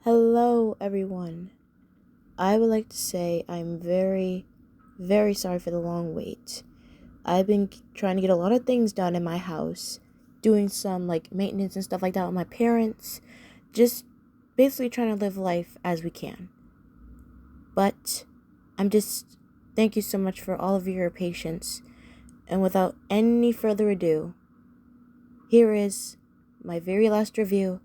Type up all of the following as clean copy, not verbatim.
Hello, everyone. I would like to say I'm very, very sorry for the long wait. I've been trying to get a lot of things done in my house, doing some maintenance and stuff like that with my parents, just basically trying to live life as we can. But thank you so much for all of your patience. And without any further ado, here is my very last review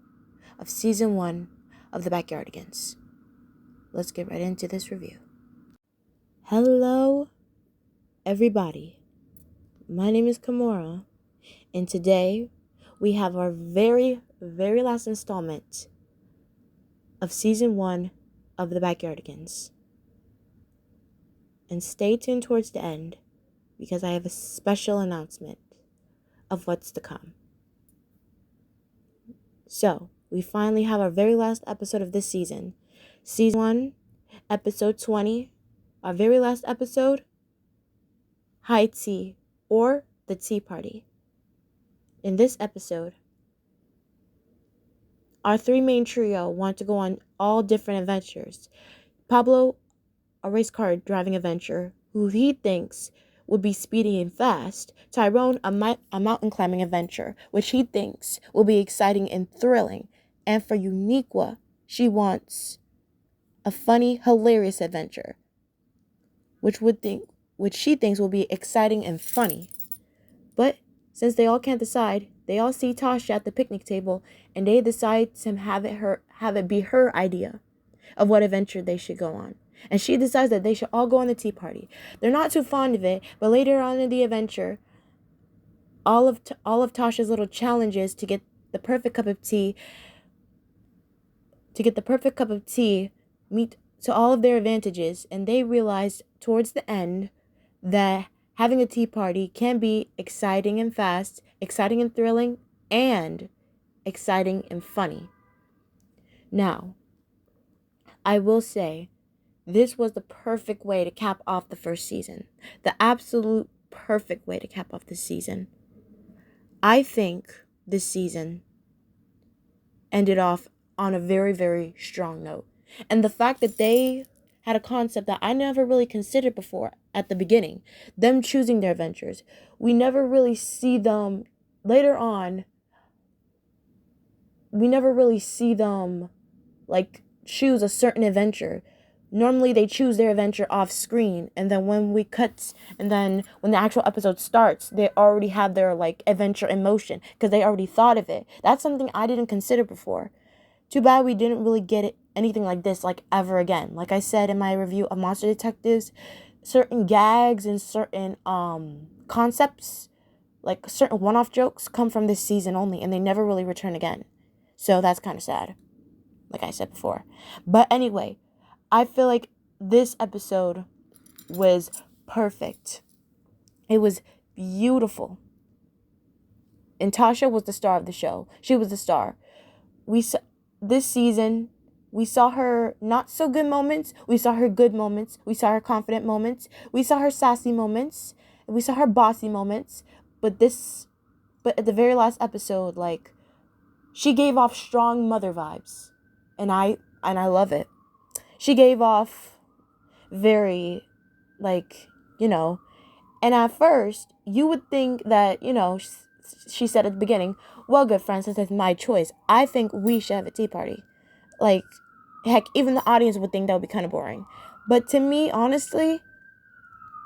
of Season 1 of the Backyardigans. Let's get right into this review. Hello, everybody. My name is Kimura, and today we have our very, very last installment of Season 1 of the Backyardigans. And stay tuned towards the end, because I have a special announcement of what's to come. So, we finally have our very last episode of this season. Season 1, Episode 20, our very last episode, High Tea, or The Tea Party. In this episode, our three main trio want to go on all different adventures. Pablo, a race car driving adventure, who he thinks would be speedy and fast. Tyrone, a mountain climbing adventure, which he thinks will be exciting and thrilling. And for Uniqua, she wants a funny, hilarious adventure, which she thinks will be exciting and funny. But since they all can't decide, they all see Tasha at the picnic table, and they decide to have it be her idea of what adventure they should go on. And she decides that they should all go on the tea party. They're not too fond of it, but later on in the adventure, all of Tasha's little challenges to get the perfect cup of tea meet to all of their advantages, and they realized towards the end that having a tea party can be exciting and fast, exciting and thrilling, and exciting and funny. Now, I will say, this was the perfect way to cap off the first season. The absolute perfect way to cap off this season. I think this season ended off on a very, very strong note. And the fact that they had a concept that I never really considered before at the beginning, them choosing their adventures. We never really see them later on. We never really see them choose a certain adventure. Normally they choose their adventure off screen, and then when the actual episode starts, they already have their adventure in motion because they already thought of it. That's something I didn't consider before. Too bad we didn't really get anything like this ever again. Like I said in my review of Monster Detectives, certain gags and certain concepts, certain one-off jokes, come from this season only, and they never really return again. So that's kind of sad, like I said before. But anyway, I feel like this episode was perfect. It was beautiful. And Tasha was the star of the show. She was the star. This season, we saw her not so good moments. We saw her good moments. We saw her confident moments. We saw her sassy moments. And we saw her bossy moments. But at the very last episode, she gave off strong mother vibes. And I love it. She gave off very, and at first, you would think that, she said at the beginning, well, good friends, since it's my choice, I think we should have a tea party. Heck, even the audience would think that would be kind of boring. But to me, honestly,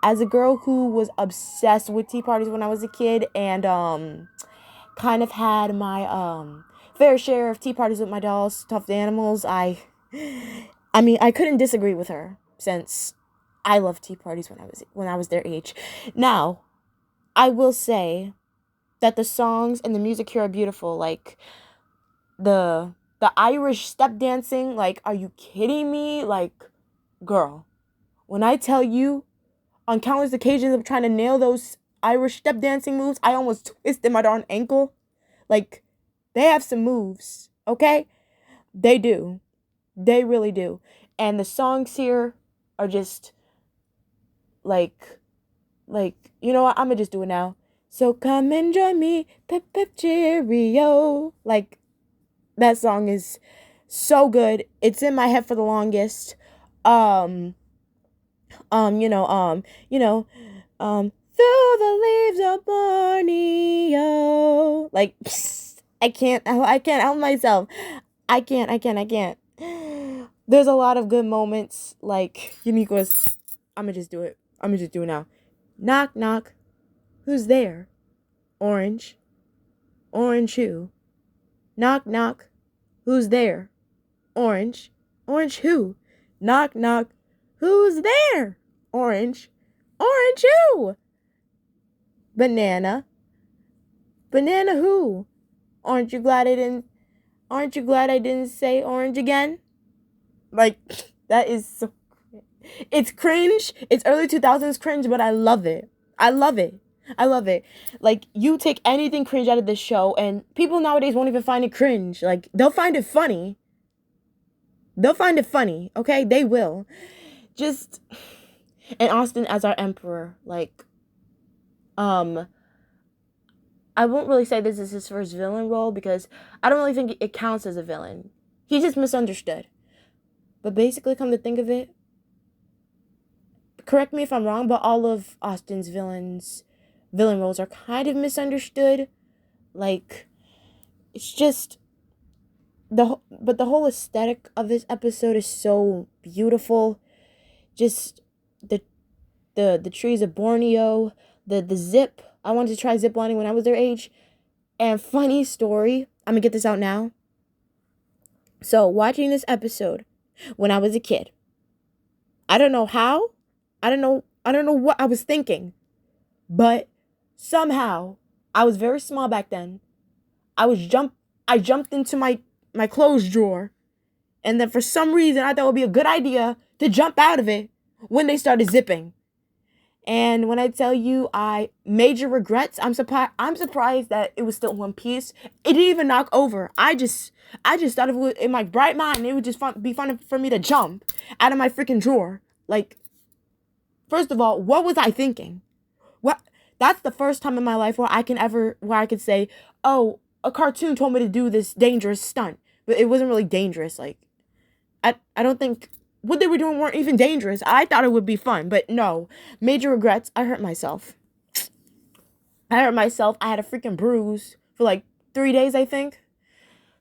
as a girl who was obsessed with tea parties when I was a kid and kind of had my fair share of tea parties with my dolls, stuffed animals, I couldn't disagree with her, since I loved tea parties when I was their age. Now, I will say that the songs and the music here are beautiful. The Irish step dancing, are you kidding me? Girl, when I tell you, on countless occasions of trying to nail those Irish step dancing moves, I almost twisted my darn ankle. They have some moves, okay? They do. They really do. And the songs here are just you know what? I'm gonna just do it now. So come and join me, pip pip cheerio. That song is So good. It's in my head for the longest. Um, you know, through the leaves of Borneo. Like, I can't help myself. I can't. There's a lot of good moments. Like, Unique's, I'm gonna just do it. I'm gonna just do it now. Knock, knock. Who's there? Orange. Orange who? Knock, knock. Who's there? Orange. Orange who? Knock, knock. Who's there? Orange. Orange who? Banana. Banana who? Aren't you glad I didn't say orange again? Like, that is so, it's cringe. It's early 2000s cringe, but I love it. I love it. I love it. Like, you take anything cringe out of this show, and people nowadays won't even find it cringe. Like, they'll find it funny. They'll find it funny, okay? They will. Just, and Austin as our emperor, like, I won't really say this is his first villain role because I don't really think it counts as a villain. He's just misunderstood. But basically, come to think of it, correct me if I'm wrong, but all of Austin's villain roles are kind of misunderstood. Like, it's just the whole aesthetic of this episode is so beautiful. Just the trees of Borneo, the zip. I wanted to try zip lining when I was their age. And funny story, I'm gonna get this out now. So, watching this episode when I was a kid, I don't know how, I don't know what I was thinking, but somehow I was very small back then. I jumped into my clothes drawer, and then for some reason I thought it would be a good idea to jump out of it when they started zipping. And when I tell you I major regrets, I'm surprised that it was still in one piece. It didn't even knock over. I just thought it would, in my bright mind, it would just be fun for me to jump out of my freaking drawer. Like, first of all, what was I thinking? What? That's the first time in my life where I could say, oh, a cartoon told me to do this dangerous stunt. But it wasn't really dangerous. Like, I don't think what they were doing weren't even dangerous. I thought it would be fun, but no. Major regrets. I hurt myself. I had a freaking bruise for like 3 days, I think.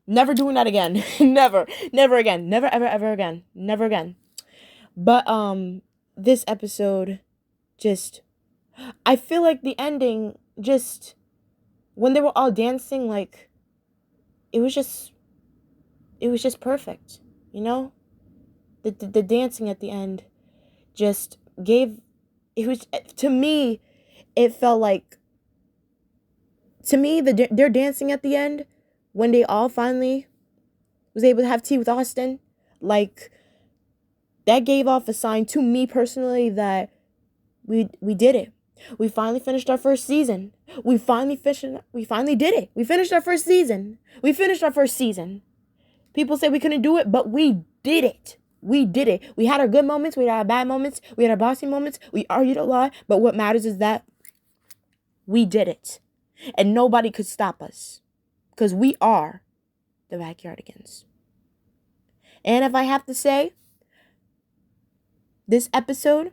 Never doing that again. Never again. Never, ever again. Never again. But, this episode just, I feel like the ending just, when they were all dancing, like, it was just perfect, you know? The dancing at the end just it was, to me, it felt like, their dancing at the end, when they all finally was able to have tea with Austin, like, that gave off a sign to me personally that we did it. We finally finished our first season. We finally did it. We finished our first season. People say we couldn't do it, but we did it. We did it. We had our good moments. We had our bad moments. We had our bossy moments. We argued a lot. But what matters is that we did it. And nobody could stop us. Because we are the Backyardigans. And if I have to say, this episode,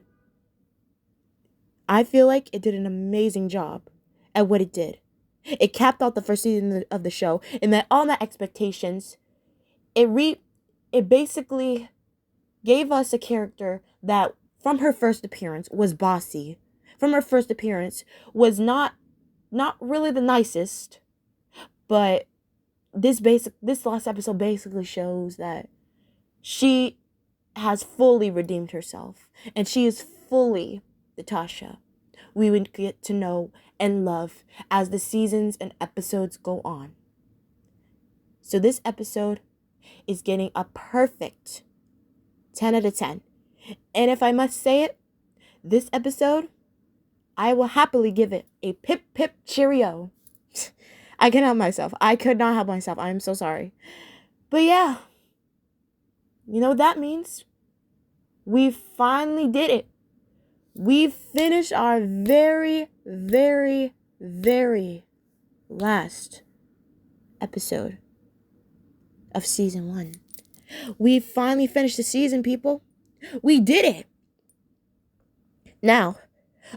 I feel like it did an amazing job at what it did. It capped out the first season of the show and met all my expectations. It basically gave us a character that, from her first appearance, was bossy. From her first appearance, was not really the nicest, but this last episode basically shows that she has fully redeemed herself, and she is fully the Tasha we would get to know and love as the seasons and episodes go on. So this episode is getting a perfect 10 out of 10. And if I must say it, this episode, I will happily give it a pip pip cheerio. I can't help myself. I could not help myself. I am so sorry. But yeah, you know what that means? We finally did it. We finished our very, very, very last episode of season 1. We finally finished the season, people. We did it. Now,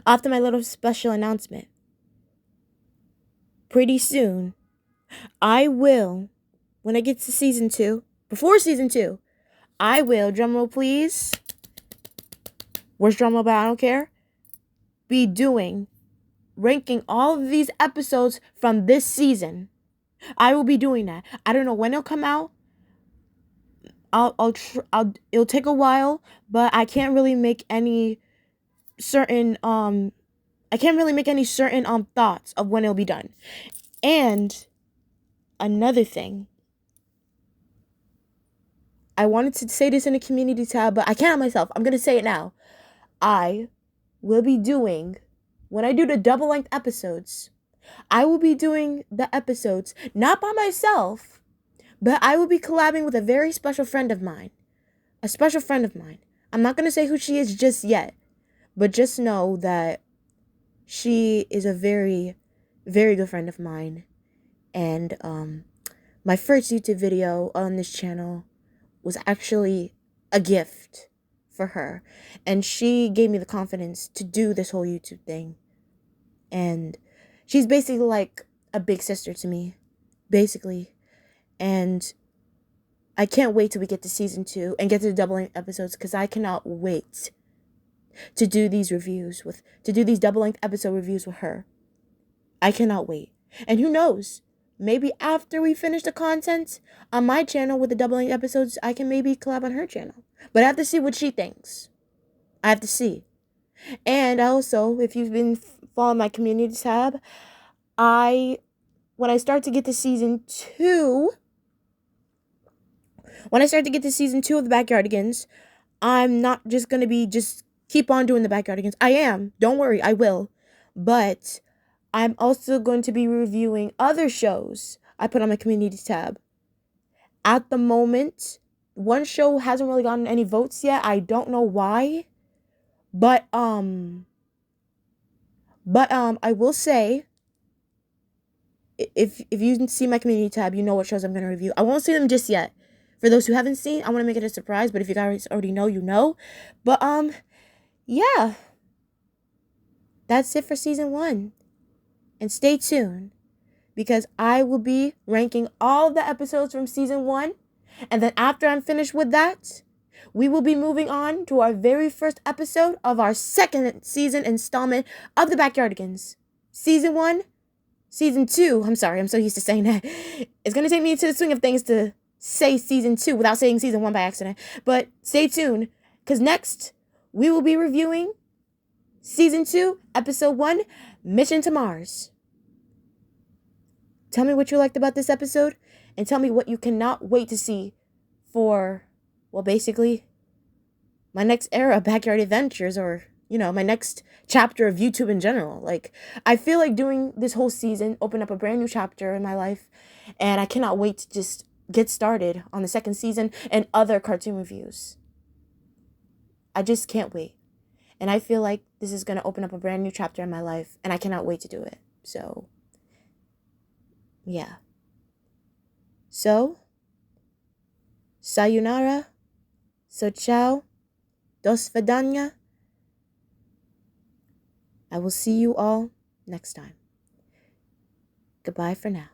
after my little special announcement, pretty soon, I will, when I get to season 2, before season 2, I will, drumroll please, where's drumroll, but I don't care, be ranking all of these episodes from this season. I will be doing that. I don't know when it'll come out. It'll take a while, but I can't really make any certain thoughts of when it'll be done. And another thing, I wanted to say this in the community tab, but I can't myself. I'm gonna say it now. I will be doing, when I do the double length episodes, I will be doing the episodes not by myself, but I will be collabing with a very special friend of mine. A special friend of mine. I'm not gonna say who she is just yet, but just know that she is a very, very good friend of mine. And my first YouTube video on this channel was actually a gift for her. And she gave me the confidence to do this whole YouTube thing. And she's basically like a big sister to me. Basically. And I can't wait till we get to season 2 and get to the doubling episodes, because I cannot wait to do these double length episode reviews with her. I cannot wait. And who knows? Maybe after we finish the content on my channel with the double length episodes, I can maybe collab on her channel. But I have to see what she thinks. I have to see. And also, if you've been following my community tab, when I start to get to season 2 of the Backyardigans, I'm not just going to be keep on doing the Backyardigans. I am. Don't worry, I will. But I'm also going to be reviewing other shows I put on my community tab. At the moment, one show hasn't really gotten any votes yet. I don't know why. But I will say, if you see my community tab, you know what shows I'm going to review. I won't say them just yet. For those who haven't seen, I want to make it a surprise, but if you guys already know, you know. But yeah. That's it for season 1. And stay tuned, because I will be ranking all the episodes from season 1. And then after I'm finished with that, we will be moving on to our very first episode of our second season installment of the Backyardigans. Season 2, I'm sorry, I'm so used to saying that. It's going to take me into the swing of things to say season 2 without saying season 1 by accident. But stay tuned, because next we will be reviewing season 2, episode 1, Mission to Mars. Tell me what you liked about this episode, and tell me what you cannot wait to see for, well, basically, my next era of Backyard Adventures, or, my next chapter of YouTube in general. Like, I feel like doing this whole season opened up a brand new chapter in my life, and I cannot wait to just get started on the second season and other cartoon reviews. I just can't wait. And I feel like this is going to open up a brand new chapter in my life, and I cannot wait to do it. So, yeah. So, sayonara, so ciao, do svidania. I will see you all next time. Goodbye for now.